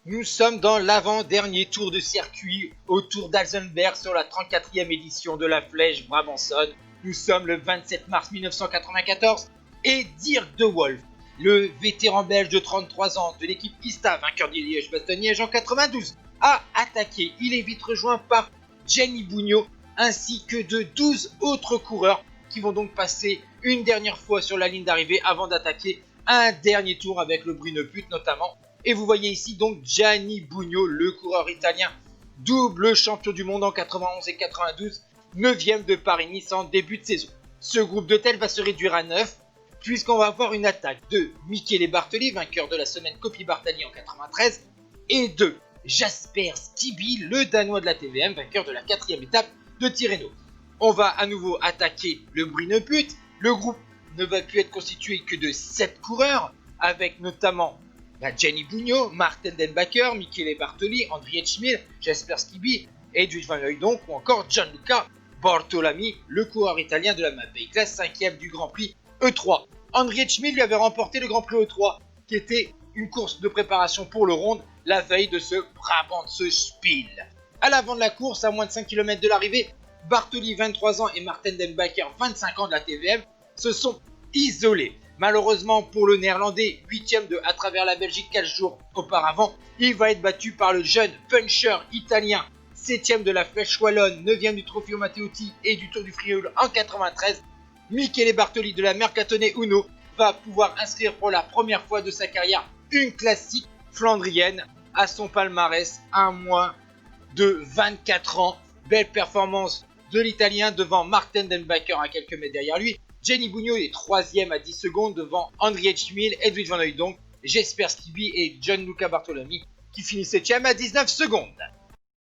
Nous sommes dans l'avant-dernier tour de circuit au Tour d'Alzenberg sur la 34e édition de la Flèche Brabançonne. Nous sommes le 27 mars 1994 et Dirk de Wolf, le vétéran belge de 33 ans de l'équipe Ista, vainqueur de Liège-Bastogne-Liège en 92, a attaqué. Il est vite rejoint par Gianni Bugno ainsi que de 12 autres coureurs qui vont donc passer une dernière fois sur la ligne d'arrivée avant d'attaquer un dernier tour avec le Brune Put notamment. Et vous voyez ici donc Gianni Bugno, le coureur italien, double champion du monde en 91 et 92, 9e de Paris-Nice en début de saison. Ce groupe de tête va se réduire à 9, puisqu'on va avoir une attaque de Michele Bartoli, vainqueur de la semaine Coppi-Bartali en 93, et de Jasper Stibbe, le Danois de la TVM, vainqueur de la 4e étape de Tirreno. On va à nouveau attaquer le Brune Put. Le groupe ne va plus être constitué que de 7 coureurs, avec notamment Gianni Bugno, Martin Denbacker, Michele Bartoli, Andriy Schmil, Jasper Stibbe, Edwin Van Hooydonk ou encore Gianluca Bortolami, le coureur italien de la Mapei Class 5e du Grand Prix E3. Andriy Schmil lui avait remporté le Grand Prix E3, qui était une course de préparation pour le Ronde la veille de ce Brabantse Spiel. À l'avant de la course, à moins de 5 km de l'arrivée, Bartoli, 23 ans, et Martin Denbacker, 25 ans de la TVM, se sont isolés. Malheureusement pour le néerlandais, 8e de à travers la Belgique 4 jours auparavant, il va être battu par le jeune puncher italien, 7e de la Flèche Wallonne, 9e du Trofeo Matteotti et du Tour du Frioul en 93. Michele Bartoli de la Mercatone Uno va pouvoir inscrire pour la première fois de sa carrière une classique flandrienne à son palmarès à moins de 24 ans. Belle performance de l'Italien devant Martin Denbacker à quelques mètres derrière lui. Gianni Bugno est 3e à 10 secondes devant Andriy Schmil, Edwin Van Hooydonk, Jasper Stibbe et Gianluca Bortolami qui finit 7e à 19 secondes.